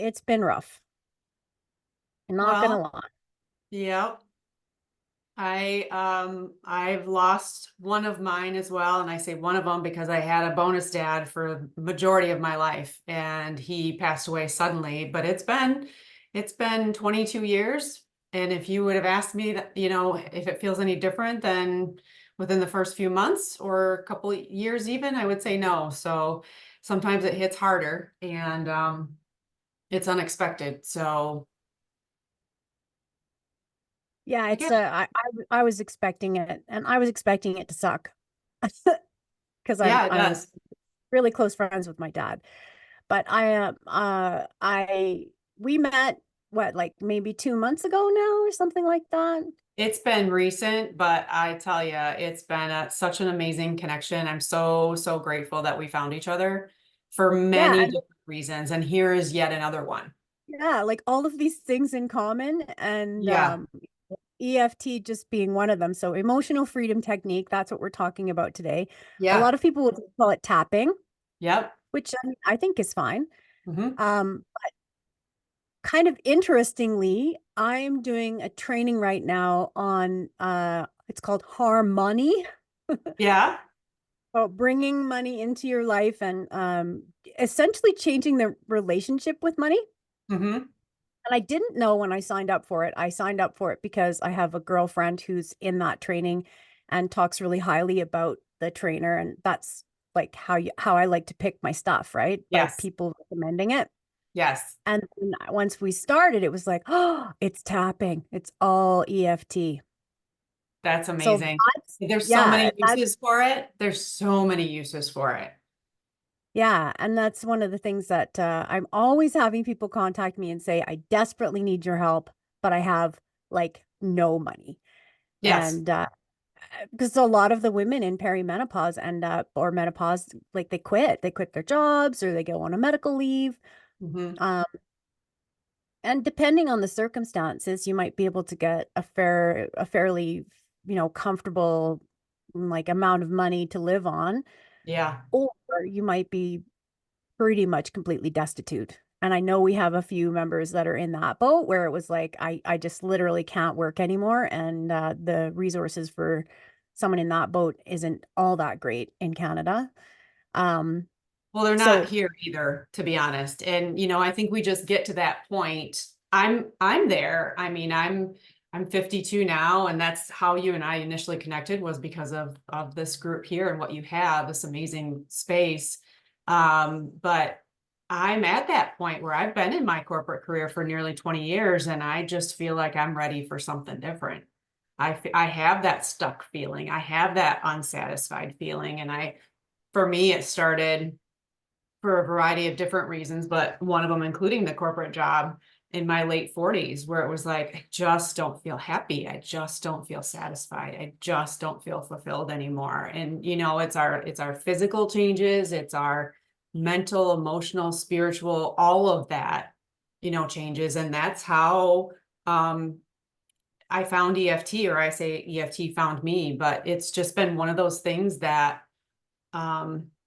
it's been rough. I'm not gonna Well, lie. yeah. I've lost one of mine as well, and I say one of them because I had a bonus dad for the majority of my life, and he passed away suddenly. But it's been 22 years, and if you would have asked me that, if it feels any different than within the first few months or a couple of years even, I would say no. So sometimes it hits harder, and it's unexpected. So Yeah, yeah, I was expecting it, and I was expecting it to suck because yeah, it I'm does. really close friends with my dad. But I we met what, like maybe 2 months ago now or something like that. It's been recent, but I tell you, it's been such an amazing connection. I'm so, so grateful that we found each other for Yeah, many and different reasons. And here is yet another one. yeah, like all of these things in common, and Yeah. EFT just being one of them. So emotional freedom technique, that's what we're talking about today. A Yeah. lot of people would call it tapping, Yep. which I mean, I think is fine. Hmm. Um, Kind of interestingly, I'm doing a training right now on it's called harmony, Yeah. about bringing money into your life and essentially changing the relationship with money. Hmm. And I didn't know when I signed up for it. I signed up for it because I have a girlfriend who's in that training and talks really highly about the trainer, and that's like how I like to pick my stuff, right? By Yes. people recommending it. Yes. And then once we started, it was like, oh, it's tapping. It's all EFT. That's So amazing. that's, There's so yeah, many uses for it. There's so many uses for it. yeah. And that's one of the things that I'm always having people contact me and say, I desperately need your help, but I have like no money. Yes. And because a lot of the women in perimenopause end up, or menopause, like they quit their jobs or they go on a medical leave. Hmm. Um, And depending on the circumstances, you might be able to get a fairly, comfortable like amount of money to live on, Yeah. or you might be pretty much completely destitute. And I know we have a few members that are in that boat where it was like, I just literally can't work anymore. And the resources for someone in that boat isn't all that great in Canada. Um, Well, they're not so here either, to be honest. And I think we just get to that point. I'm there. I mean, I'm 52 now, and that's how you and I initially connected, was because of this group here and what you have, this amazing space. But I'm at that point where I've been in my corporate career for nearly 20 years, and I just feel like I'm ready for something different. I have that stuck feeling. I have that unsatisfied feeling, and for me, it started for a variety of different reasons, but one of them including the corporate job in my late 40s, where it was like, I just don't feel happy. I just don't feel satisfied. I just don't feel fulfilled anymore. And it's our physical changes, it's our mental, emotional, spiritual, all of that, changes. And that's how I found EFT, or I say EFT found me, but it's just been one of those things that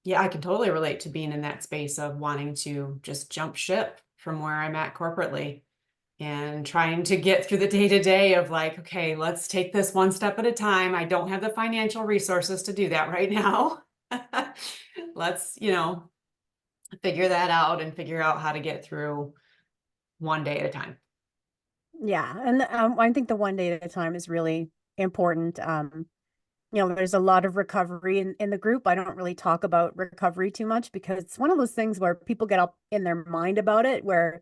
yeah, I can totally relate to being in that space of wanting to just jump ship from where I'm at corporately and trying to get through the day to day of like, okay, let's take this one step at a time. I don't have the financial resources to do that right now. Let's, figure that out and figure out how to get through one day at a time. yeah, and I think the one day at a time is really important. There's a lot of recovery in the group. I don't really talk about recovery too much because it's one of those things where people get up in their mind about it, where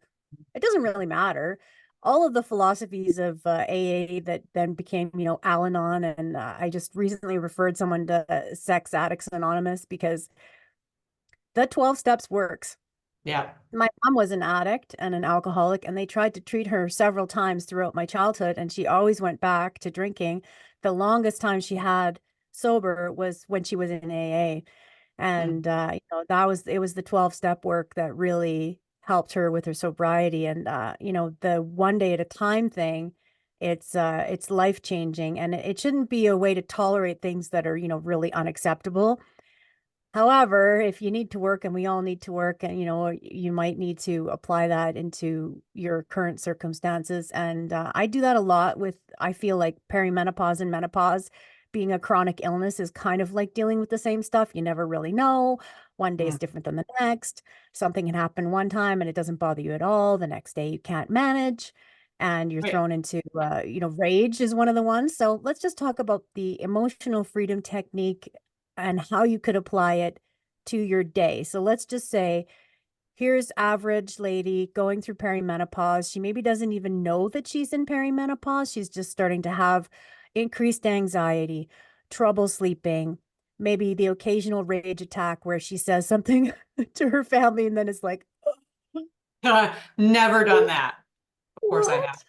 it doesn't really matter. All of the philosophies of AA that then became, Al-Anon, and I just recently referred someone to Sex Addicts Anonymous because the 12 steps works. Yeah. My mom was an addict and an alcoholic, and they tried to treat her several times throughout my childhood, and she always went back to drinking. The longest time she had sober was when she was in AA. Mm. And it was the 12-step work that really helped her with her sobriety. And the one day at a time thing, it's life changing, and it shouldn't be a way to tolerate things that are, really unacceptable. However, if you need to work, and we all need to work, and you might need to apply that into your current circumstances. And I do that a lot with, I feel like perimenopause and menopause being a chronic illness is kind of like dealing with the same stuff. You never really know. One day is Mm, different than the next. Something can happen one time and it doesn't bother you at all. The next day you can't manage and you're right. thrown into, rage is one of the ones. So let's just talk about the emotional freedom technique and how you could apply it to your day. So let's just say here's average lady going through perimenopause. She maybe doesn't even know that she's in perimenopause. She's just starting to have increased anxiety, trouble sleeping, maybe the occasional rage attack where she says something to her family and then it's like, Never done that. Of course I what? have.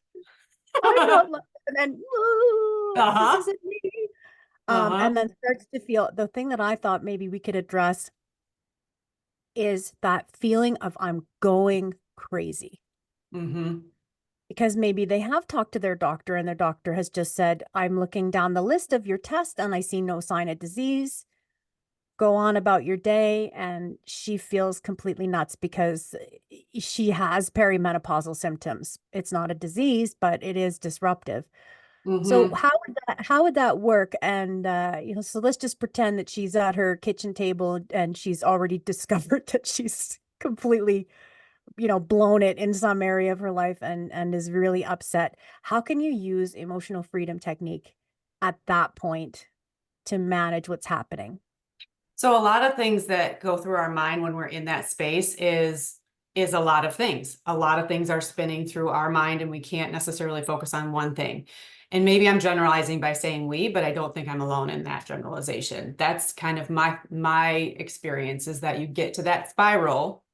I'm not like, and then this Uh-huh. isn't me. Uh-huh. And then starts to feel the thing that I thought maybe we could address is that feeling of I'm going crazy. Mm-hmm. Because maybe they have talked to their doctor and their doctor has just said, I'm looking down the list of your test and I see no sign of disease. Go on about your day. And she feels completely nuts because she has perimenopausal symptoms. It's not a disease, but it is disruptive. So Mm-hmm. how would that work? And so let's just pretend that she's at her kitchen table and she's already discovered that she's completely, blown it in some area of her life and is really upset. How can you use emotional freedom technique at that point to manage what's happening? So a lot of things that go through our mind when we're in that space is a lot of things. A lot of things are spinning through our mind and we can't necessarily focus on one thing. And maybe I'm generalizing by saying we, but I don't think I'm alone in that generalization. That's kind of my experience is that you get to that spiral,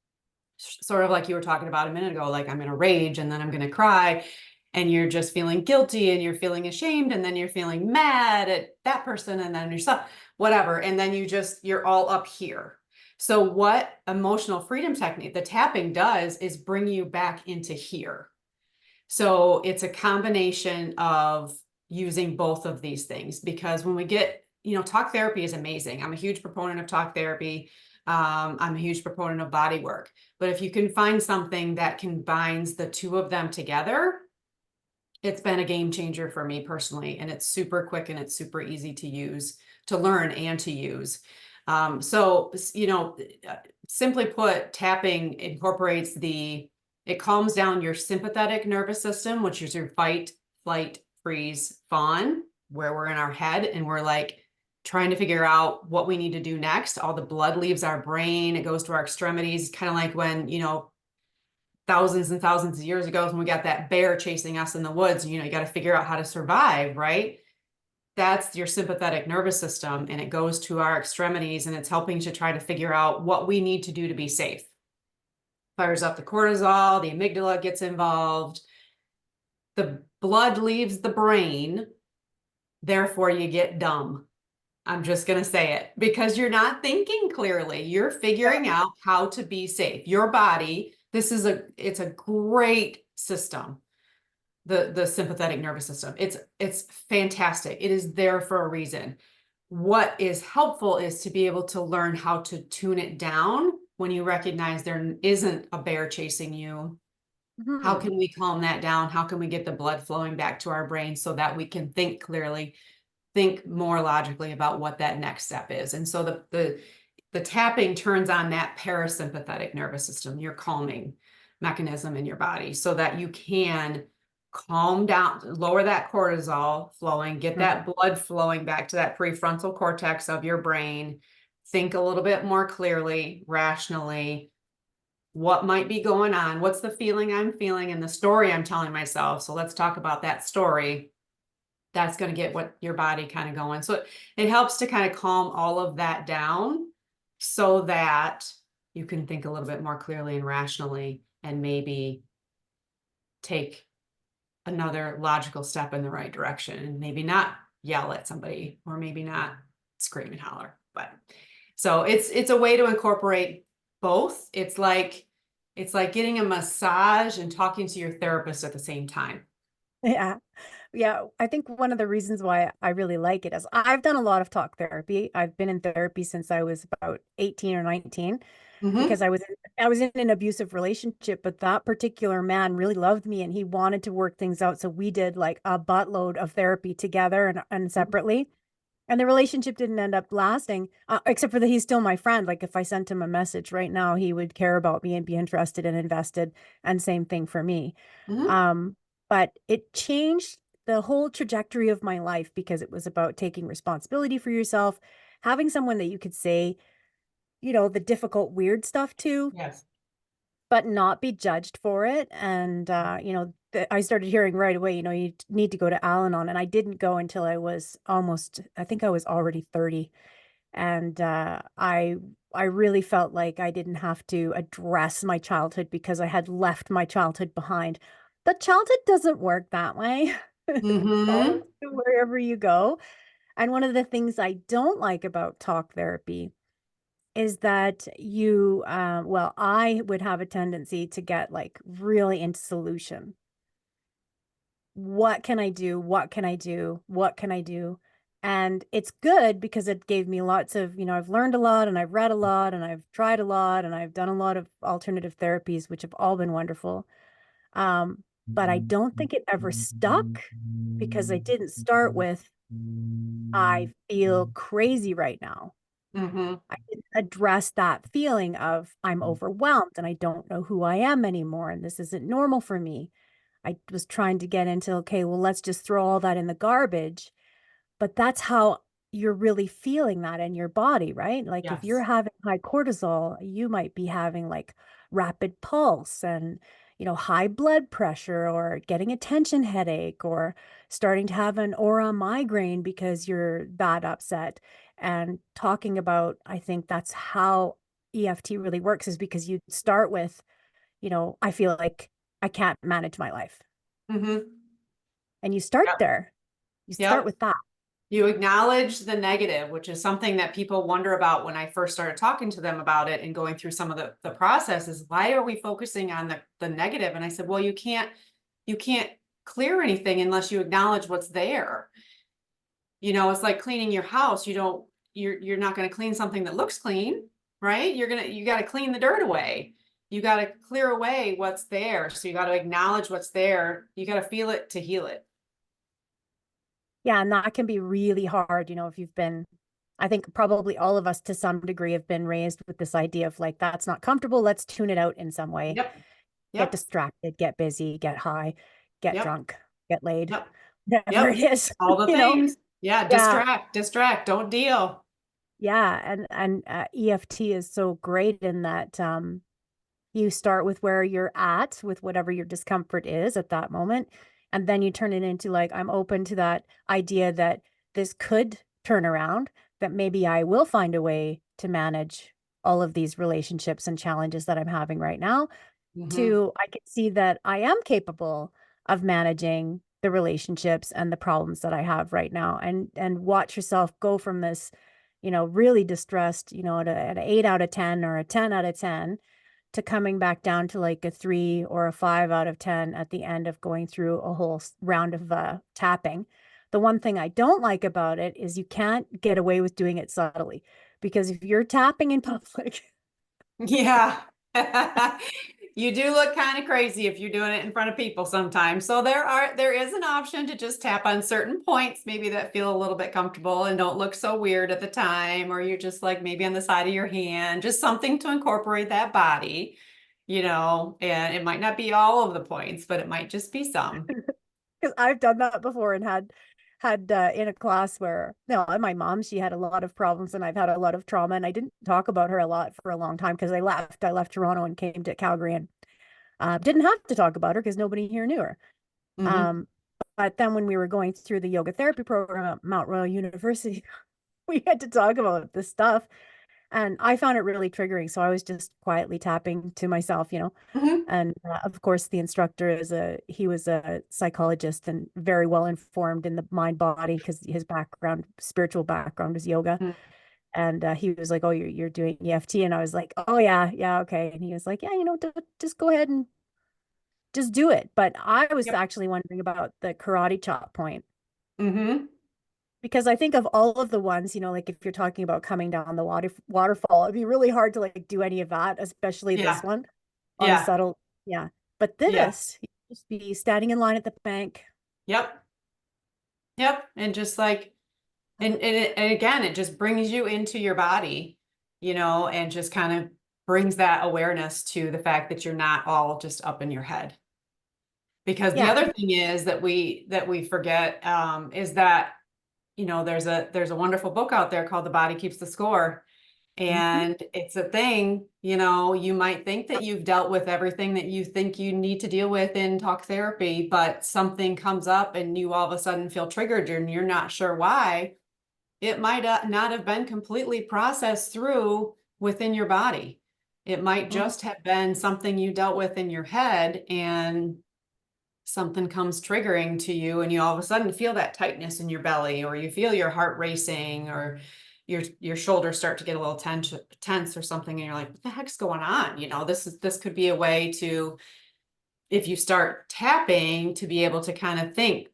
sort of like you were talking about a minute ago, like I'm in a rage and then I'm going to cry and you're just feeling guilty and you're feeling ashamed and then you're feeling mad at that person and then yourself, whatever. And then you're all up here. So what emotional freedom technique, the tapping does is bring you back into here. So it's a combination of using both of these things because when we get, talk therapy is amazing. I'm a huge proponent of talk therapy. I'm a huge proponent of body work. But if you can find something that combines the two of them together, it's been a game changer for me personally. And it's super quick and it's super easy to use, to learn and to use. So, simply put, tapping incorporates it calms down your sympathetic nervous system, which is your fight, flight, freeze, fawn, where we're in our head and we're like trying to figure out what we need to do next. All the blood leaves our brain, it goes to our extremities, kind of like when, thousands and thousands of years ago when we got that bear chasing us in the woods, you got to figure out how to survive, right? That's your sympathetic nervous system and it goes to our extremities and it's helping to try to figure out what we need to do to be safe. Fires up the cortisol, the amygdala gets involved, the blood leaves the brain, therefore you get dumb. I'm just going to say it because you're not thinking clearly. You're figuring out how to be safe. Your body, it's a great system. The sympathetic nervous system. It's fantastic. It is there for a reason. What is helpful is to be able to learn how to tune it down when you recognize there isn't a bear chasing you. How Hmm. can we calm that down? How can we get the blood flowing back to our brain so that we can think clearly, think more logically about what that next step is? And so the tapping turns on that parasympathetic nervous system, your calming mechanism in your body, so that you can calm down, lower that cortisol flowing, get that blood flowing back to that prefrontal cortex of your brain, think a little bit more clearly, rationally, what might be going on, what's the feeling I'm feeling and the story I'm telling myself. So let's talk about that story. That's going to get what your body kind of going. So it helps to kind of calm all of that down so that you can think a little bit more clearly and rationally and maybe take another logical step in the right direction and maybe not yell at somebody or maybe not scream and holler. But so it's a way to incorporate both. It's like getting a massage and talking to your therapist at the same time. Yeah. Yeah. I think one of the reasons why I really like it is I've done a lot of talk therapy. I've been in therapy since I was about 18 or 19 because Hmm. I was in an abusive relationship, but that particular man really loved me and he wanted to work things out. So we did like a buttload of therapy together and separately. And the relationship didn't end up lasting, except for that he's still my friend. Like if I sent him a message right now, he would care about me and be interested and invested. And same thing for me. Hmm. Um, but it changed the whole trajectory of my life because it was about taking responsibility for yourself, having someone that you could say, the difficult, weird stuff to, Yes. but not be judged for it. And, I started hearing right away, you need to go to Al-Anon. And I didn't go until I think I was already 30. And I really felt like I didn't have to address my childhood because I had left my childhood behind. But childhood doesn't work that way. It follows Hmm. you wherever you go. And one of the things I don't like about talk therapy is that I would have a tendency to get like really into solution. What can I do? What can I do? What can I do? And it's good because it gave me lots of, I've learned a lot and I've read a lot and I've tried a lot and I've done a lot of alternative therapies, which have all been wonderful. But I don't think it ever stuck because I didn't start with, I feel crazy right now. Hmm. I didn't address that feeling of I'm overwhelmed and I don't know who I am anymore and this isn't normal for me. I was trying to get into, okay, well, let's just throw all that in the garbage. But that's how you're really feeling that in your body, right? Like if you're Yes. having high cortisol, you might be having like rapid pulse and, high blood pressure or getting a tension headache or starting to have an aura migraine because you're that upset. And talking about, I think that's how EFT really works is because you start with, I feel like I can't manage my life. Hmm. And you start Yep. there. You start Yep. with that. You acknowledge the negative, which is something that people wonder about when I first started talking to them about it and going through some of the processes. Why are we focusing on the negative? And I said, well, you can't clear anything unless you acknowledge what's there. It's like cleaning your house. You're not going to clean something that looks clean, right? You got to clean the dirt away. You got to clear away what's there. So you got to acknowledge what's there. You got to feel it to heal it. Yeah, and that can be really hard, if you've been, I think probably all of us to some degree have been raised with this idea of like, that's not comfortable. Let's tune it out in some way. Yep. Get Yep. distracted, get busy, get high, get Yep. drunk, get laid, Yep. whatever Yep. it is, All the you know? things. Yeah. Yeah. Distract, don't deal. Yeah. And EFT is so great in that you start with where you're at with whatever your discomfort is at that moment. And then you turn it into like, I'm open to that idea that this could turn around, that maybe I will find a way to manage all of these relationships and challenges that I'm having right now. Hmm. To I can see that I am capable of managing the relationships and the problems that I have right now and watch yourself go from this, really distressed, at an 8 out of 10 or a 10 out of 10 to coming back down to like a 3 or a 5 out of 10 at the end of going through a whole round of tapping. The one thing I don't like about it is you can't get away with doing it subtly because if you're tapping in public, Yeah. You do look kind of crazy if you're doing it in front of people sometimes. So there is an option to just tap on certain points, maybe that feel a little bit comfortable and don't look so weird at the time, or you're just like maybe on the side of your hand, just something to incorporate that body, and it might not be all of the points, but it might just be some. because I've done that before and had in a class where no, and my mom, she had a lot of problems and I've had a lot of trauma and I didn't talk about her a lot for a long time because I left Toronto and came to Calgary and didn't have to talk about her because nobody here knew her. Hmm. Um, but then when we were going through the yoga therapy program at Mount Royal University, we had to talk about this stuff. And I found it really triggering. So I was just quietly tapping to myself, Hmm. And of course, the instructor he was a psychologist and very well informed in the mind body because his background, spiritual background was yoga. And he was like, "Oh, you're doing EFT," and I was like, "Oh yeah, yeah, okay." And he was like, "Yeah, just go ahead and just do it. But I was Yep. actually wondering about the karate chop point Mm-hmm. because I think of all of the ones, like if you're talking about coming down the waterfall, it'd be really hard to like do any of that, especially this Yeah. one on a Yeah. subtle, yeah. But Yeah. this, you just be standing in line at the bank. Yep. Yep. And just like, and again, it just brings you into your body, and just kind of brings that awareness to the fact that you're not all just up in your head. Because the Yeah. other thing is that we forget, is that, there's a wonderful book out there called The Body Keeps the Score. Mhm. And it's a thing, you might think that you've dealt with everything that you think you need to deal with in talk therapy, but something comes up and you all of a sudden feel triggered and you're not sure why. It might not have been completely processed through within your body. It might Mhm. just have been something you dealt with in your head, and something comes triggering to you, and you all of a sudden feel that tightness in your belly, or you feel your heart racing, or your shoulders start to get a little tense or something, and you're like, what the heck's going on? This could be a way to, if you start tapping, to be able to kind of think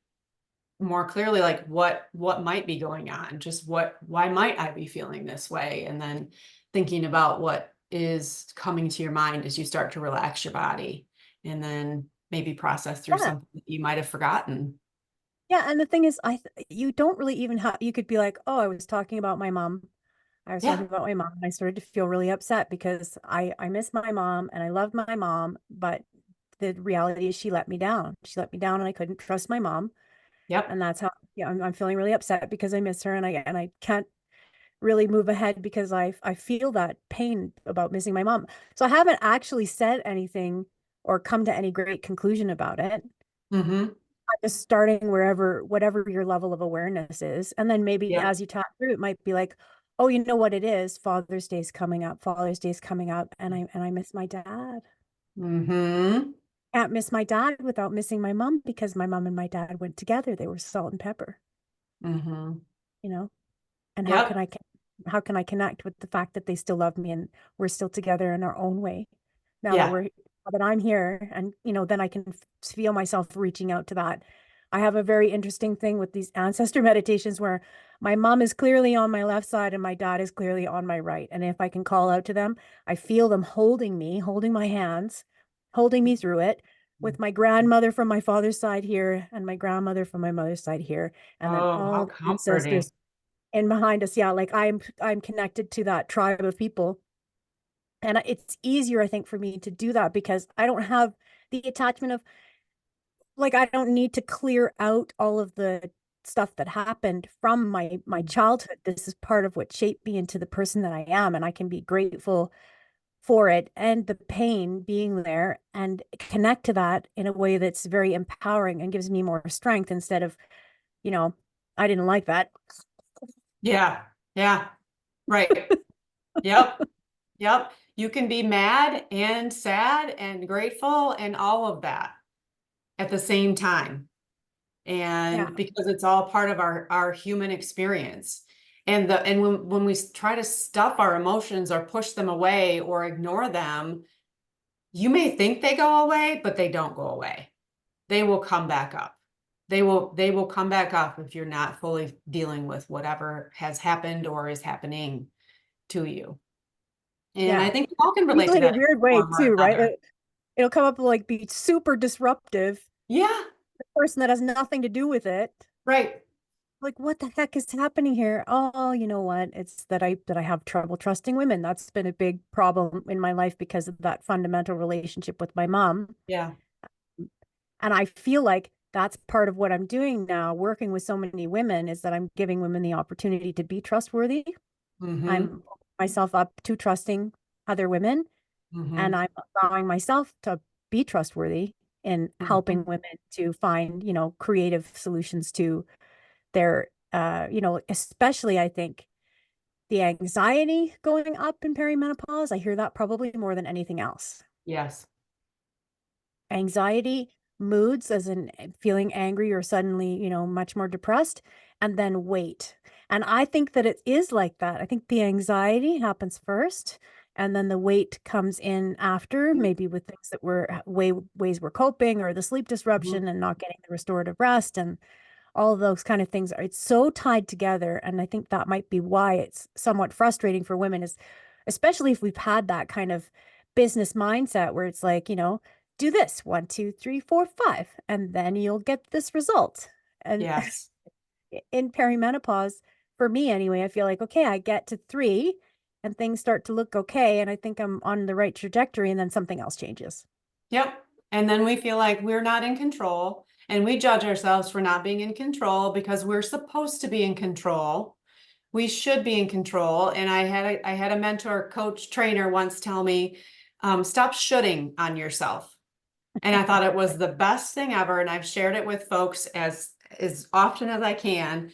more clearly, like what might be going on, just why might I be feeling this way, and then thinking about what is coming to your mind as you start to relax your body, and then maybe process through Yeah. something that you might have forgotten. Yeah. And the thing is, you don't really even have, you could be like, oh, I was talking about my mom. I was talking Yeah. about my mom and I started to feel really upset because I miss my mom and I loved my mom, but the reality is she let me down. She let me down and I couldn't trust my mom. Yep. And that's how, yeah, I'm feeling really upset because I miss her and I can't really move ahead because I feel that pain about missing my mom. So I haven't actually said anything or come to any great conclusion about it. Mm-hmm. Just starting wherever, whatever your level of awareness is. And then maybe Yep. as you talk through, it might be like, oh, you know what it is? Father's Day's coming up. Father's Day's coming up. And I miss my dad. Mm-hmm. Can't miss my dad without missing my mom because my mom and my dad went together. They were salt and pepper, Mm-hmm. you know? And Yep. how can I connect with the fact that they still love me and we're still together in our own way? Yeah. Now that I'm here and then I can feel myself reaching out to that. I have a very interesting thing with these ancestor meditations where my mom is clearly on my left side and my dad is clearly on my right. And if I can call out to them, I feel them holding me, holding my hands, holding me through it with my grandmother from my father's side here and my grandmother from my mother's side here. And then Oh, how all the comforting. ancestors and behind us. Yeah, like I'm connected to that tribe of people. And it's easier, I think, for me to do that because I don't have the attachment of like I don't need to clear out all of the stuff that happened from my childhood. This is part of what shaped me into the person that I am, and I can be grateful for it and the pain being there and connect to that in a way that's very empowering and gives me more strength instead of, you know, I didn't like that. Yeah. Yeah. Right. Yep. Yep. You can be mad and sad and grateful and all of that at the same time. Yeah. And because it's all part of our human experience. And when we try to stuff our emotions or push them away or ignore them, you may think they go away, but they don't go away. They will come back up. They will come back up if you're not fully dealing with whatever has happened or is happening to you. And I Yeah. think we all can relate to Usually in a that in weird way one form or too, right? another. It'll come up like be super disruptive. Yeah, The person that has nothing to do with it. right. Like, what the heck is happening here? Oh, you know what? It's that I have trouble trusting women. That's been a big problem in my life because of that fundamental relationship with my mom. Yeah. And I feel like that's part of what I'm doing now, working with so many women, is that I'm giving women the opportunity to be trustworthy. Mm-hmm. I'm myself up to trusting other women, and Mm-hmm. I'm allowing myself to be trustworthy in Mm-hmm. helping women to find, creative solutions to their, especially I think the anxiety going up in perimenopause. I hear that probably more than anything else. Yes. Anxiety, moods, as in feeling angry or suddenly, much more depressed, and then weight. And I think that it is like that. I think the anxiety happens first, and then the weight comes in after, maybe with things that were ways we're coping, or the sleep Mhm. disruption and not getting the restorative rest, and all of those kind of things are, it's so tied together. And I think that might be why it's somewhat frustrating for women, is especially if we've had that kind of business mindset where it's like, do this 1, 2, 3, 4, 5, and then you'll get this result. And Yes. in perimenopause, for me anyway, I feel like, okay, I get to 3 and things start to look okay. And I think I'm on the right trajectory. And then something else changes. Yep. And then we feel like we're not in control, and we judge ourselves for not being in control because we're supposed to be in control. We should be in control. And I had a mentor, coach, trainer once tell me, stop shoulding on yourself. And I thought it was the best thing ever. And I've shared it with folks as often as I can.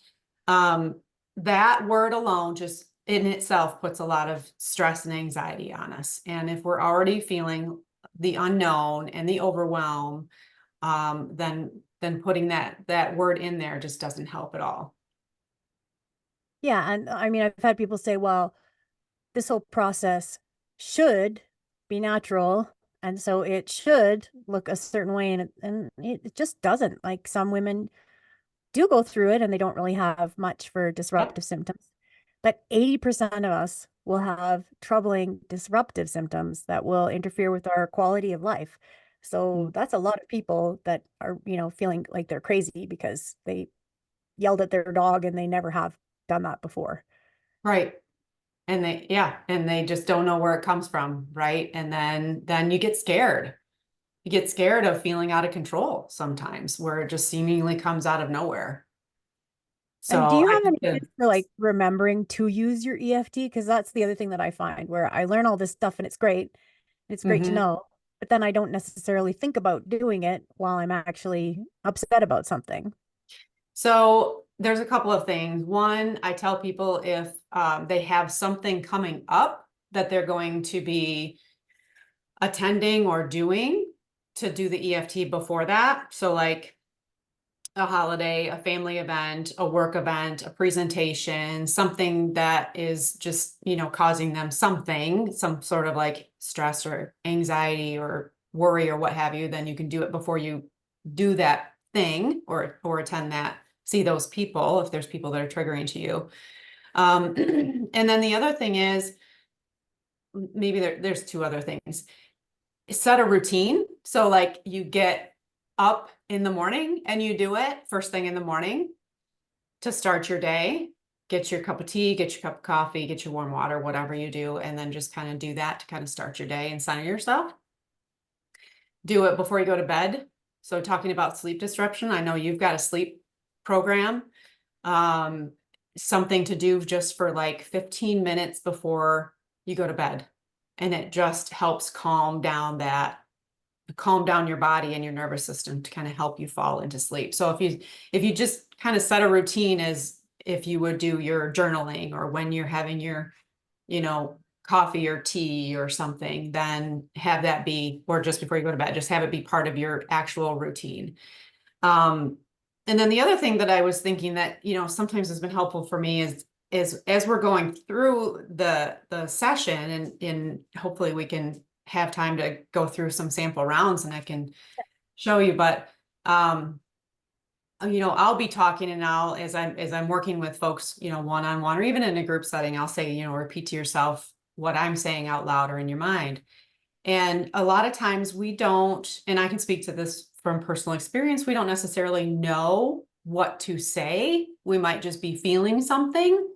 Um, that word alone just in itself puts a lot of stress and anxiety on us. And if we're already feeling the unknown and the overwhelm, then putting that word in there just doesn't help at all. Yeah. And I mean, I've had people say, well, this whole process should be natural. And so it should look a certain way. And it just doesn't. Like, some women do go through it and they don't really have much for Yep. disruptive symptoms. But 80% of us will have troubling disruptive symptoms that will interfere with our quality of life. So Mm. that's a lot of people that are, feeling like they're crazy because they yelled at their dog and they never have done that before. Right. And they just don't know where it comes from, right? And then you get scared. You get scared of feeling out of control sometimes, where it just seemingly comes out of nowhere. And do So you I have think any that, tips for like remembering to use your EFT? Because that's the other thing that I find, where I learn all this stuff and it's great. It's great to mhm. know, but then I don't necessarily think about doing it while I'm actually upset about something. So there's a couple of things. One, I tell people if they have something coming up that they're going to be attending or doing, to do the EFT before that. So like a holiday, a family event, a work event, a presentation, something that is just, causing them something, some sort of like stress or anxiety or worry or what have you, then you can do it before you do that thing, or attend that, see those people if there's people that are triggering to you. And then the other thing is, maybe there's two other things. Set a routine. So like you get up in the morning and you do it first thing in the morning to start your day. Get your cup of tea, get your cup of coffee, get your warm water, whatever you do, and then just kind of do that to kind of start your day and center yourself. Do it before you go to bed. So talking about sleep disruption, I know you've got a sleep program. Um, Something to do just for like 15 minutes before you go to bed. And it just helps calm down your body and your nervous system to kind of help you fall into sleep. So if you just kind of set a routine, as if you would do your journaling, or when you're having your, coffee or tea or something, then have that be, or just before you go to bed, just have it be part of your actual routine. Um, and then the other thing that I was thinking that, sometimes has been helpful for me is as we're going through the session, and hopefully we can have time to go through some sample rounds and I can show you, but um, I'll be talking, and as I'm working with folks, one-on-one or even in a group setting, I'll say, repeat to yourself what I'm saying out loud or in your mind. And a lot of times we don't, and I can speak to this from personal experience, we don't necessarily know what to say. We might just be feeling something.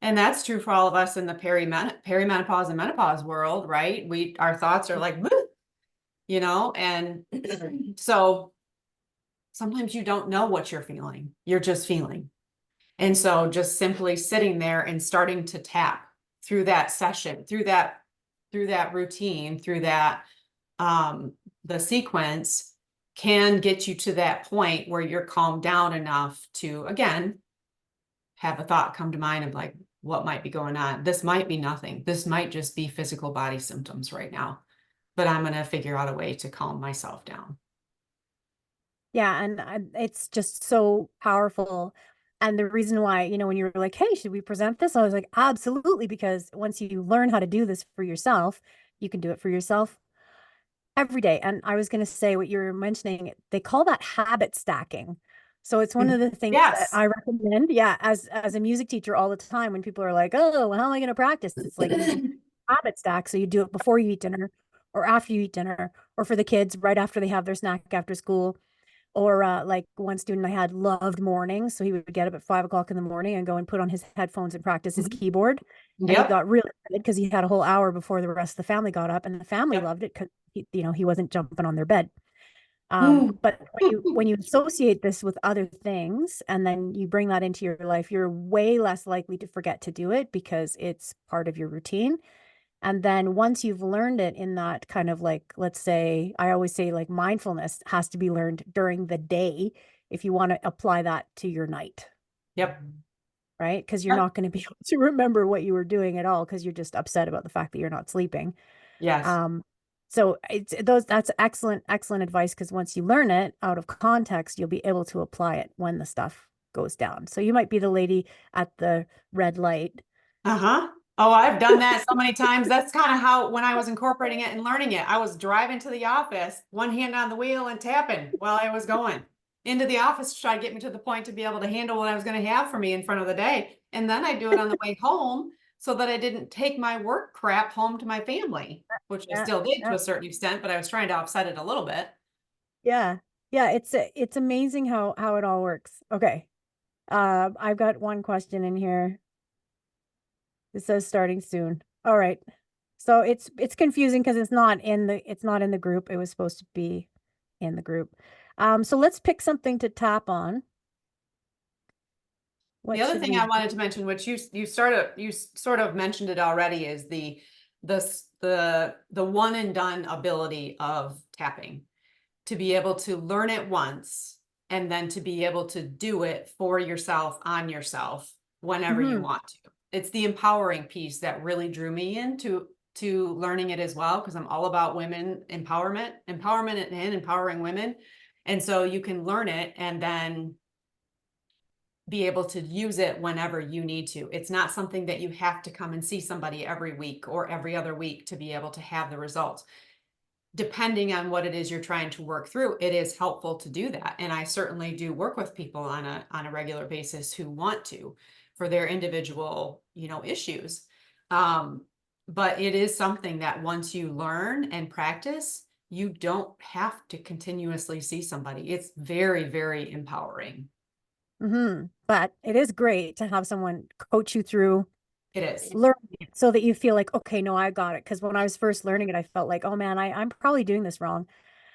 And that's true for all of us in the perimenopause and menopause world, right? Our thoughts are like, "Bleh," and so sometimes you don't know what you're feeling. You're just feeling. And so just simply sitting there and starting to tap through that session, through that routine, through that the sequence, can get you to that point where you're calmed down enough to, again, have a thought come to mind of like, what might be going on? This might be nothing. This might just be physical body symptoms right now, but I'm going to figure out a way to calm myself down. Yeah, and it's just so powerful. And the reason why, when you were like, hey, should we present this? I was like, absolutely, because once you learn how to do this for yourself, you can do it for yourself every day. And I was going to say what you were mentioning, they call that habit stacking. So it's one Mhm. of the things that Yes. I recommend, yeah, as a music teacher all the time when people are like, oh, well, how am I going to practice? It's like you do habit stack. So you do it before you eat dinner or after you eat dinner, or for the kids right after they have their snack after school. Or like one student I had loved mornings, so he would get up at 5 o'clock in the morning and go and put on his headphones and practice his keyboard. And he Yep. got really good because he had a whole hour before the rest of the family got up, and the family Yep. loved it because he wasn't jumping on their bed. Mm. But when you associate this with other things and then you bring that into your life, you're way less likely to forget to do it because it's part of your routine. And then once you've learned it in that kind of like, let's say, I always say like mindfulness has to be learned during the day if you want to apply that to your night, Yep. right? Because you're Yep. not going to be able to remember what you were doing at all because you're just upset about the fact that you're not sleeping. Yes. Um, so that's excellent, excellent advice because once you learn it out of context, you'll be able to apply it when the stuff goes down. So you might be the lady at the red light. Uh-huh. Oh, I've done that so many times. That's kind of how, when I was incorporating it and learning it, I was driving to the office, one hand on the wheel and tapping while I was going into the office to try to get me to the point to be able to handle what I was going to have for me in front of the day. And then I do it on the way home so that I didn't take my work crap home to my family, which I Yeah, still did to yeah, a certain extent, but I was trying to offset it a little bit. yeah, yeah. It's amazing how it all works. Okay. I've got one question in here. It says starting soon. All right. So it's confusing because it's not in the group. It was supposed to be in the group. So let's pick something to tap on. The What other should thing we I do? wanted to mention, which you sort of mentioned it already, is the one and done ability of tapping, to be able to learn it once and then to be able to do it for yourself on yourself whenever you Hmm. want to. It's the empowering piece that really drew me into to learning it as well, because I'm all about women empowerment and empowering women. And so you can learn it and then be able to use it whenever you need to. It's not something that you have to come and see somebody every week or every other week to be able to have the results. Depending on what it is you're trying to work through, it is helpful to do that. And I certainly do work with people on a regular basis who want to for their individual, issues. Um, but it is something that once you learn and practice, you don't have to continuously see somebody. It's very, very empowering. But it is great to have someone coach you through It is. learning it so that you feel like, okay, no, I got it. Because when I was first learning it, I felt like, oh man, I'm probably doing this wrong.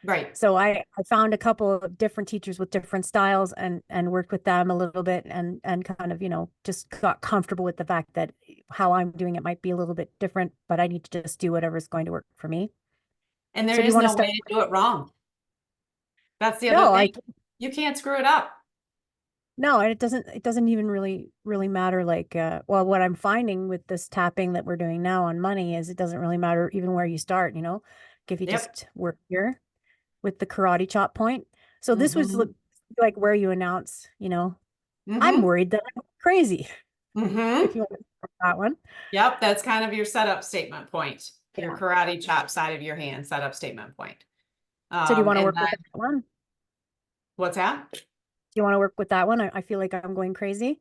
Right. So I found a couple of different teachers with different styles and worked with them a little bit and kind of, just got comfortable with the fact that how I'm doing it might be a little bit different, but I need to just do whatever's going to work for me. And there So do you is want to no way start? to do it wrong. That's the other No, thing. You can't screw it up. no, and it doesn't even really matter like well, what I'm finding with this tapping that we're doing now on money is it doesn't really matter even where you start. If you Yep. just work here with the karate chop point. So this was Mm-hmm. like where you announce, I'm Mm-hmm. worried that I'm crazy, if Mm-hmm. you want to start that one. Yep. That's kind of your setup statement point. Your Yeah. karate chop side of your hand setup statement point. So do you want to And work with then that one? Do what's that? you want to work with that one? I feel like I'm going crazy.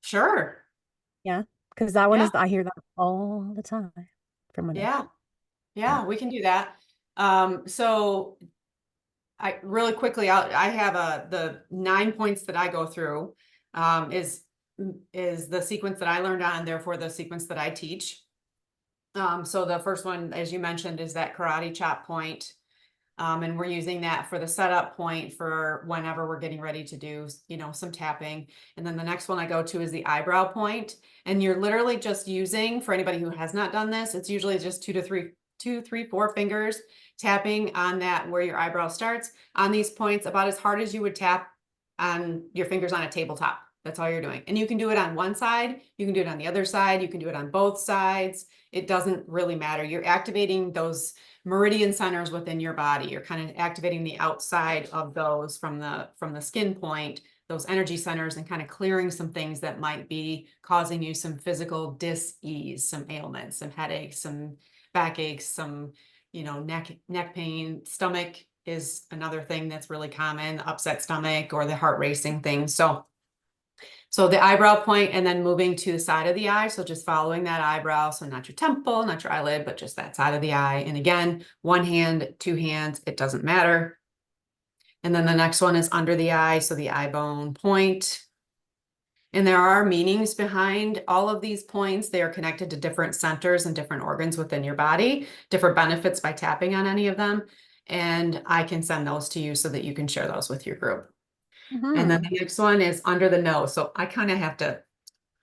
Sure. Yeah. Because that one Yeah. is, I hear that all the time from women. Yeah. Yeah. Yeah. We can do that. So I really quickly, I have the 9 points that I go through, um, is, is the sequence that I learned on, therefore the sequence that I teach. So the first one, as you mentioned, is that karate chop point. And we're using that for the setup point for whenever we're getting ready to do, some tapping. And then the next one I go to is the eyebrow point. And you're literally just using, for anybody who has not done this, it's usually just two, three, 4 fingers tapping on that where your eyebrow starts on these points about as hard as you would tap on your fingers on a tabletop. That's all you're doing. And you can do it on one side, you can do it on the other side, you can do it on both sides. It doesn't really matter. You're activating those meridian centers within your body. You're kind of activating the outside of those from the skin point those energy centers and kind of clearing some things that might be causing you some physical dis-ease, some ailments, some headaches, some backaches, some, neck pain. Stomach is another thing that's really common, the upset stomach or the heart racing thing. So the eyebrow point and then moving to the side of the eye. So just following that eyebrow. So not your temple, not your eyelid, but just that side of the eye. And again, one hand, two hands, it doesn't matter. And then the next one is under the eye. So the eye bone point. And there are meanings behind all of these points. They are connected to different centers and different organs within your body, different benefits by tapping on any of them. And I can send those to you so that you can share those with your group. And then the next one is under the nose. So I kind of have to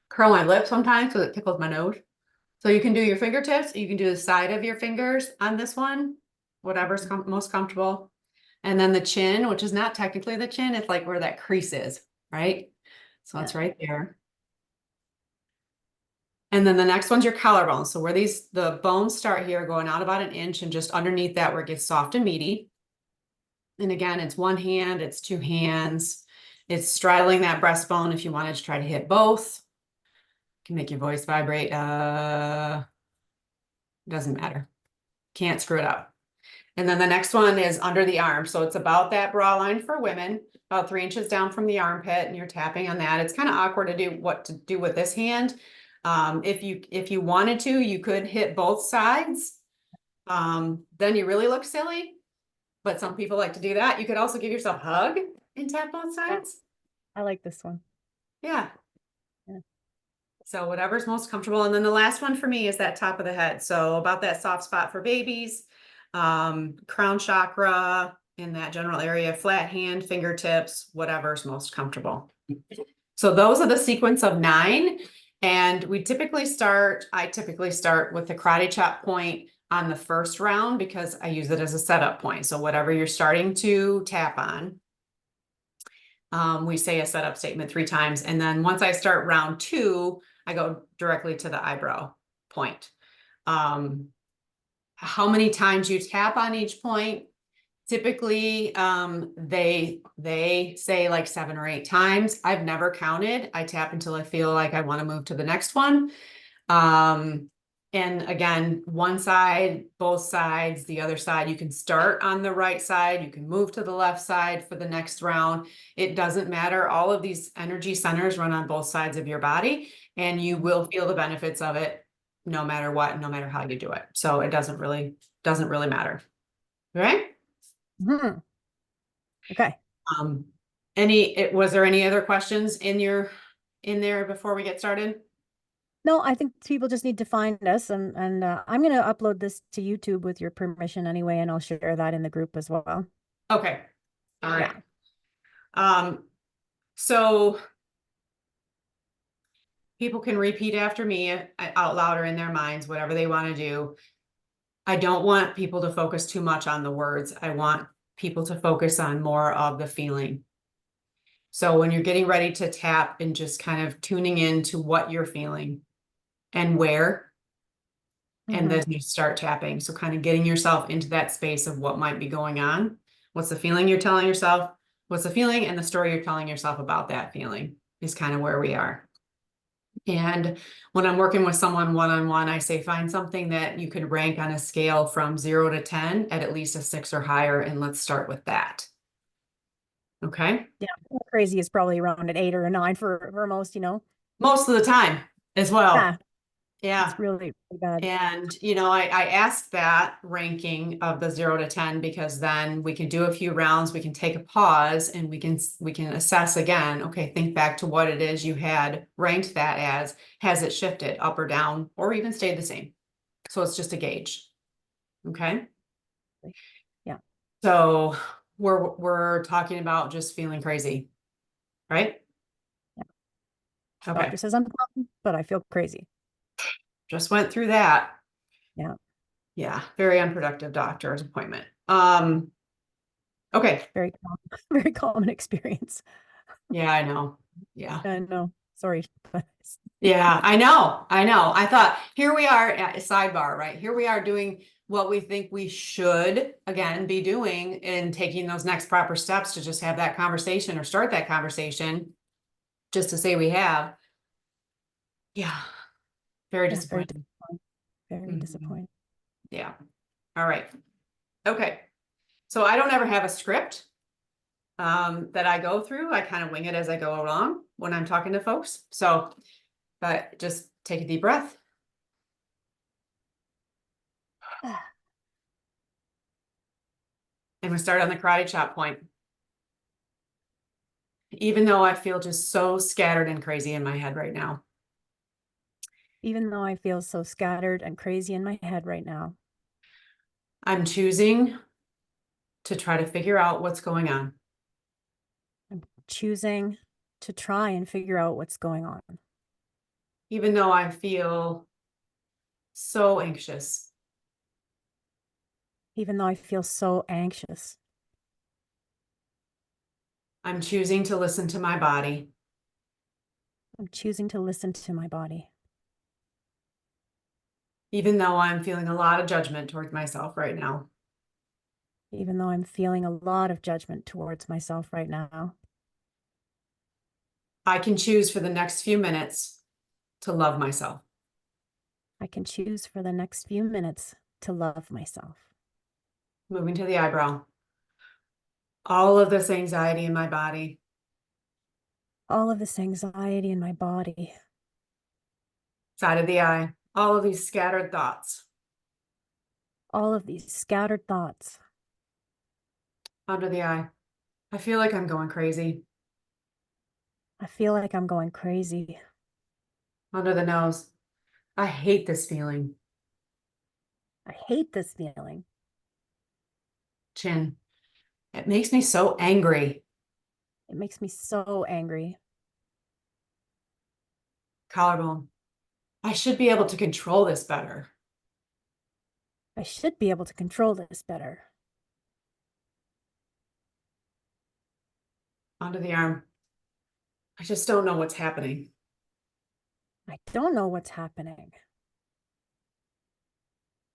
curl my lip sometimes because it tickles my nose. So you can do your fingertips. You can do the side of your fingers on this one, whatever's most comfortable. And then the chin, which is not technically the chin. It's like where that crease is, right? So it's right there. And then the next one's your collarbone. So where the bones start here, going out about 1 inch, and just underneath that where it gets soft and meaty. And again, it's one hand, it's two hands. It's straddling that breastbone if you wanted to try to hit both. Can make your voice vibrate. Doesn't matter. Can't screw it up. And then the next one is under the arm. So it's about that bra line for women, about 3 inches down from the armpit, and you're tapping on that. It's kind of awkward to do what to do with this hand. If you wanted to, you could hit both sides. Then you really look silly. But some people like to do that. You could also give yourself a hug and tap both sides. I like this one. Yeah. So whatever's most comfortable. And then the last one for me is that top of the head. So about that soft spot for babies, crown chakra in that general area, flat hand, fingertips, whatever's most comfortable. So those are the sequence of 9. And I typically start with the karate chop point on the first round because I use it as a setup point. So whatever you're starting to tap on, we say a setup statement 3 times. And then once I start round 2, I go directly to the eyebrow point. How many times you tap on each point? Typically, they say like 7 or 8 times. I've never counted. I tap until I feel like I want to move to the next one. And again, one side, both sides, the other side, you can start on the right side. You can move to the left side for the next round. It doesn't matter. All of these energy centers run on both sides of your body, and you will feel the benefits of it no matter what, no matter how you do it. So it doesn't really matter. Right? Mm-hmm. Okay. Was there any other questions in there before we get started? No, I think people just need to find us, and I'm going to upload this to YouTube with your permission anyway, and I'll share that in the group as well. Okay. All right. So people can repeat after me out loud or in their minds, whatever they want to do. I don't want people to focus too much on the words. I want people to focus on more of the feeling. So when you're getting ready to tap and just kind of tuning in to what you're feeling and where, and then you start tapping. So kind of getting yourself into that space of what might be going on. What's the feeling you're telling yourself? What's the feeling and the story you're telling yourself about that feeling is kind of where we are. And when I'm working with someone one-on-one, I say, find something that you could rank on a scale from 0 to 10 at least a 6 or higher. And let's start with that. Okay. Yeah. Crazy is probably around an 8 or a 9 for most, Most of the time as well. Yeah. Yeah. It's really bad. And, I asked that ranking of the 0 to 10 because then we can do a few rounds, we can take a pause, and we can assess again. Okay, think back to what it is you had ranked that as. Has it shifted up or down or even stayed the same? So it's just a gauge. Okay. Yeah. So we're talking about just feeling crazy, right? Yeah. Okay. Doctor says I'm fine, but I feel crazy. Just went through that. Yeah. Yeah. Very unproductive doctor's appointment. Okay. Very common experience. Yeah, I know. Yeah. I know. Sorry. Yeah, I know. I thought, here we are at a sidebar, right? Here we are doing what we think we should, again, be doing in taking those next proper steps to just have that conversation or start that conversation, just to say we have. Yeah, very Yeah, very disappointing. disappointing. Very Mhm. disappointing. Yeah. All right. Okay. So I don't ever have a script that I go through. I kind of wing it as I go along when I'm talking to folks. So, but just take a deep breath. And we start on the karate chop point. Even though I feel just so scattered and crazy in my head right now, Even though I feel so scattered and crazy in my head right now, I'm choosing to try to figure out what's going on. I'm choosing to try and figure out what's going on. Even though I feel so anxious, Even though I feel so anxious, I'm choosing to listen to my body. I'm choosing to listen to my body. Even though I'm feeling a lot of judgment towards myself right now, Even though I'm feeling a lot of judgment towards myself right now, I can choose for the next few minutes to love myself. I can choose for the next few minutes to love myself. Moving to the eyebrow. All of this anxiety in my body, All of this anxiety in my body, side of the eye, all of these scattered thoughts, all of these scattered thoughts, under the eye. I feel like I'm going crazy. I feel like I'm going crazy. Under the nose. I hate this feeling. I hate this feeling. Chin. It makes me so angry. It makes me so angry. Collarbone. I should be able to control this better. I should be able to control this better. Under the arm. I just don't know what's happening. I don't know what's happening.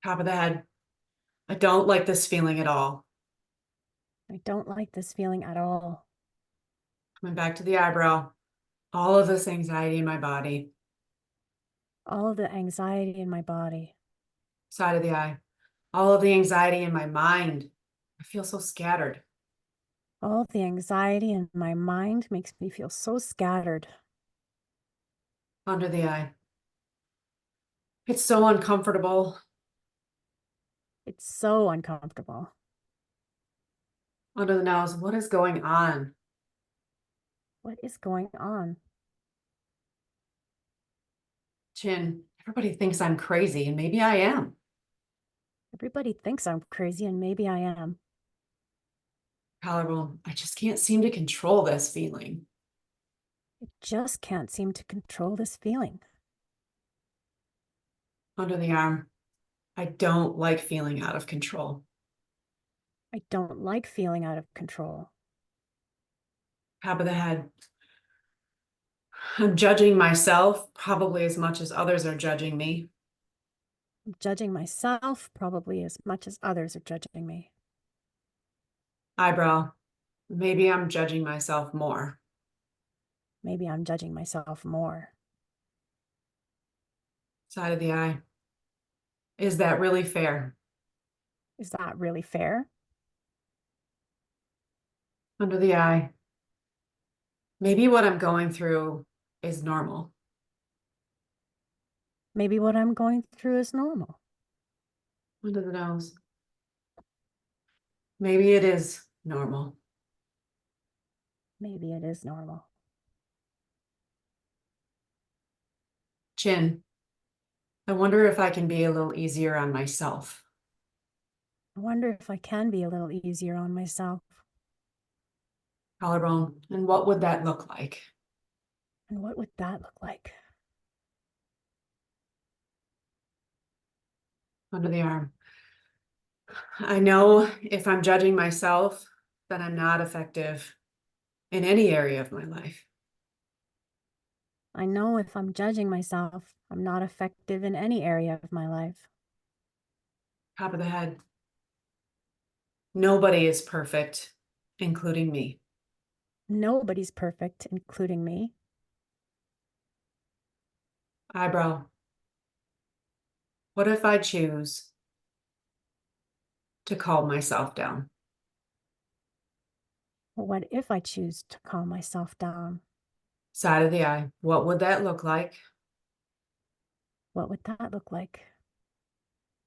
Top of the head. I don't like this feeling at all. I don't like this feeling at all. Coming back to the eyebrow. All of this anxiety in my body. All of the anxiety in my body, Side of the eye. All of the anxiety in my mind. I feel so scattered. all of the anxiety in my mind makes me feel so scattered. Under the eye. It's so uncomfortable. It's so uncomfortable. Under the nose. What is going on? What is going on? Chin. Everybody thinks I'm crazy, and maybe I am. Everybody thinks I'm crazy, and maybe I am. Collarbone. I just can't seem to control this feeling. I just can't seem to control this feeling. Under the arm. I don't like feeling out of control. I don't like feeling out of control. Top of the head. I'm judging myself probably as much as others are judging me. I'm judging myself probably as much as others are judging me. Eyebrow. Maybe I'm judging myself more. Maybe I'm judging myself more. Side of the eye. Is that really fair? Is that really fair? Under the eye. Maybe what I'm going through is normal. Maybe what I'm going through is normal. Under the nose. Maybe it is normal. Maybe it is normal. Chin. I wonder if I can be a little easier on myself. I wonder if I can be a little easier on myself. Collarbone. And what would that look like? And what would that look like? Under the arm. I know if I'm judging myself, that I'm not effective in any area of my life. I know if I'm judging myself, I'm not effective in any area of my life. Top of the head. Nobody is perfect, including me. Nobody's perfect, including me. Eyebrow. What if I choose to calm myself down? What if I choose to calm myself down? Side of the eye. What would that look like? What would that look like?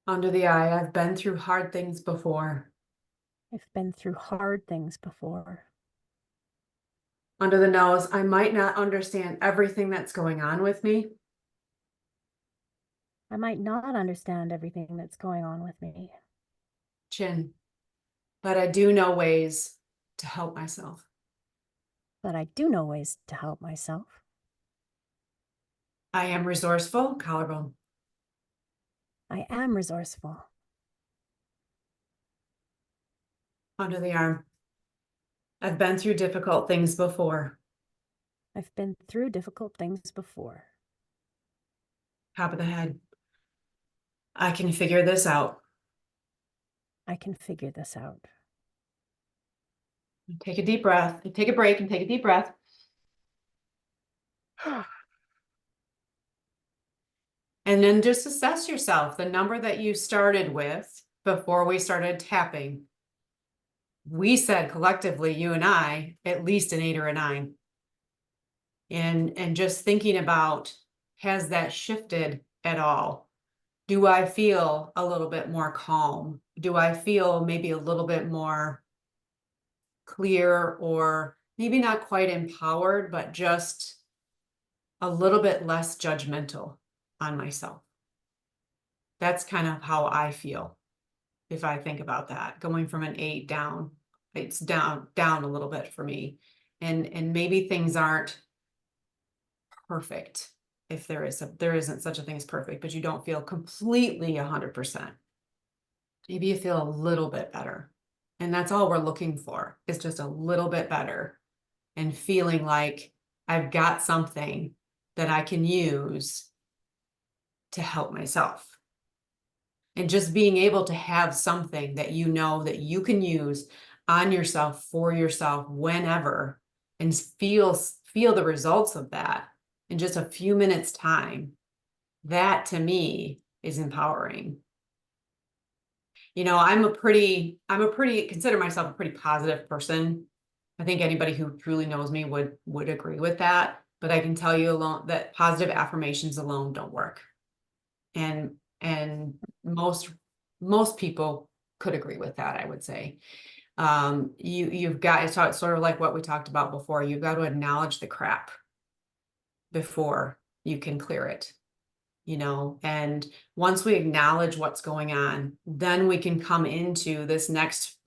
Under the eye. I've been through hard things before. I've been through hard things before. Under the nose. I might not understand everything that's going on with me. I might not understand everything that's going on with me, Chin. But I do know ways to help myself. but I do know ways to help myself. I am resourceful. Collarbone. I am resourceful. Under the arm. I've been through difficult things before. I've been through difficult things before. Top of the head. I can figure this out. I can figure this out. Take a deep breath. Take a break and take a deep breath. And then just assess yourself. The number that you started with before we started tapping. We said collectively, you and I, at least an 8 or a 9. And just thinking about, has that shifted at all? Do I feel a little bit more calm? Do I feel maybe a little bit more clear, or maybe not quite empowered, but just a little bit less judgmental on myself? That's kind of how I feel if I think about that. Going from an 8 down, it's down a little bit for me. And maybe things aren't perfect. If there isn't such a thing as perfect, but you don't feel completely 100%. Maybe you feel a little bit better. And that's all we're looking for, is just a little bit better and feeling like I've got something that I can use to help myself. And just being able to have something that you know that you can use on yourself, for yourself, whenever, and feel the results of that in just a few minutes time, that to me is empowering. You know, consider myself a pretty positive person. I think anybody who truly knows me would agree with that. But I can tell you alone that positive affirmations alone don't work. And most people could agree with that, I would say. You've got, it's sort of like what we talked about before. You've got to acknowledge the crap before you can clear it. You know, and once we acknowledge what's going on, then we can come into this next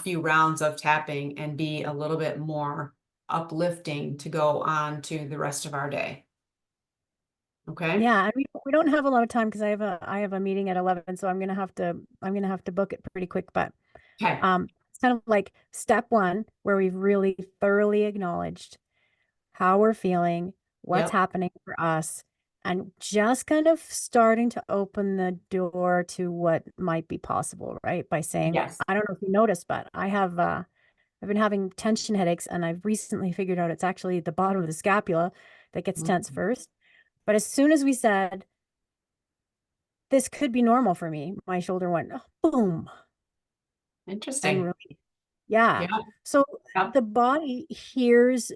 few rounds of tapping and be a little bit more uplifting to go on to the rest of our day. Okay. Yeah, and we don't have a lot of time because I have a meeting at 11, so I'm gonna have to book it pretty quick. But Okay. it's kind of like step one, where we've really thoroughly acknowledged how we're feeling, what's Yep. happening for us, and just kind of starting to open the door to what might be possible, right? By saying, Yes. I don't know if you noticed, but I've been having tension headaches, and I've recently figured out it's actually the bottom of the scapula that gets tense Mhm. first. But as soon as we said, this could be normal for me, my shoulder went boom and Interesting. really, yeah. Yeah. So Yep. the body hears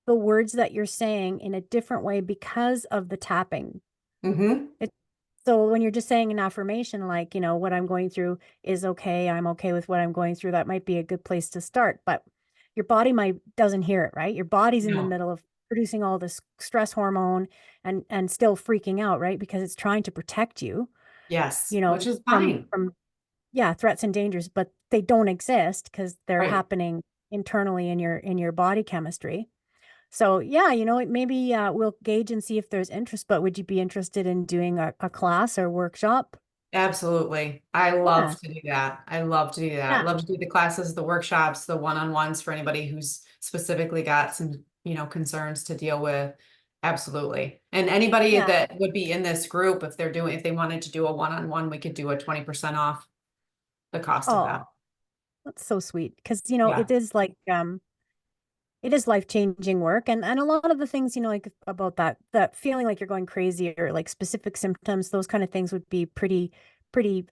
the words that you're saying in a different way because of the tapping. Mm-hmm. It, so when you're just saying an affirmation, like, what I'm going through is okay, I'm okay with what I'm going through, that might be a good place to start. But your body doesn't hear it, right? Your body's in the No. middle of producing all this stress hormone and still freaking out, right? Because it's trying to protect you, Yes. you know, Which is from fine. yeah, threats and dangers, but they don't exist because they're Right. happening internally in your body chemistry. So yeah, maybe we'll gauge and see if there's interest, but would you be interested in doing a class or workshop? Absolutely. I Yeah. love to do that. I love to do that. Yeah. Love to do the classes, the workshops, the one-on-ones for anybody who's specifically got some, concerns to deal with. Absolutely. And anybody Yeah. that would be in this group, if they wanted to do a one-on-one, we could do a 20% off. the cost of Oh, that. that's so sweet. Because, Yeah. it is like, it is life-changing work. And a lot of the things, like about that feeling like you're going crazy or like specific symptoms, those kind of things would be pretty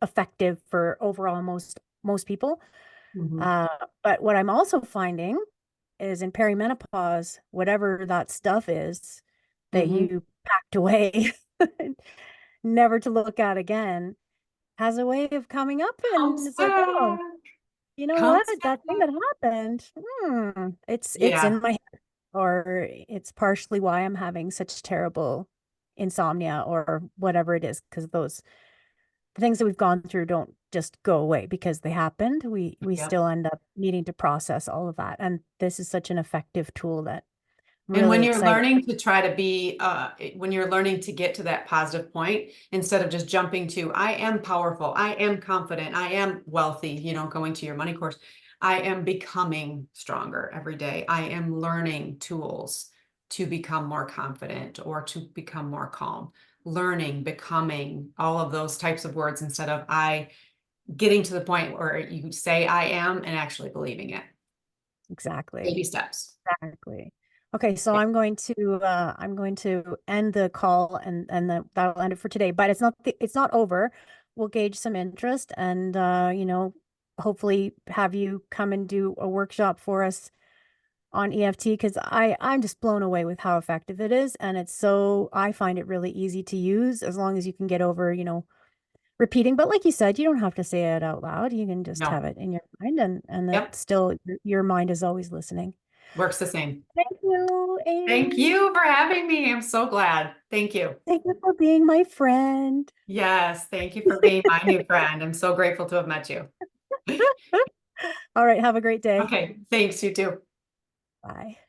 effective for overall most people. Mhm. Uh, but what I'm also finding is in perimenopause, whatever that stuff is that Mhm. you packed away, never to look at again, has a way of coming up, and Comes it's like, oh, back. you know what? Comes That thing back. that happened, it's Yeah. in my head, or it's partially why I'm having such terrible insomnia or whatever it is, because those the things that we've gone through don't just go away because they happened. We Yep. still end up needing to process all of that. And this is such an effective tool that I'm And really when you're excited. learning to try to be, when you're learning to get to that positive point, instead of just jumping to, I am powerful, I am confident, I am wealthy, going to your money course, I am becoming stronger every day. I am learning tools to become more confident or to become more calm. Learning, becoming, all of those types of words instead of I, getting to the point where you say I am and actually believing it. Baby Exactly. steps. Exactly. Okay, so I'm going to end the call, and that'll end it for today. But it's not over. We'll gauge some interest, and hopefully have you come and do a workshop for us on EFT, because I'm just blown away with how effective it is, and I find it really easy to use as long as you can get over, repeating. But like you said, you don't have to say it out loud. You can just have No. it in your mind, and that Yep. still your mind is always listening. Works the same. Thank you, Thank Amy. you for having me. I'm so glad. Thank you. Thank you for being my friend. Yes, thank you for being my new friend. I'm so grateful to have met you. All right, have a great day. Okay, thanks, you too. Bye.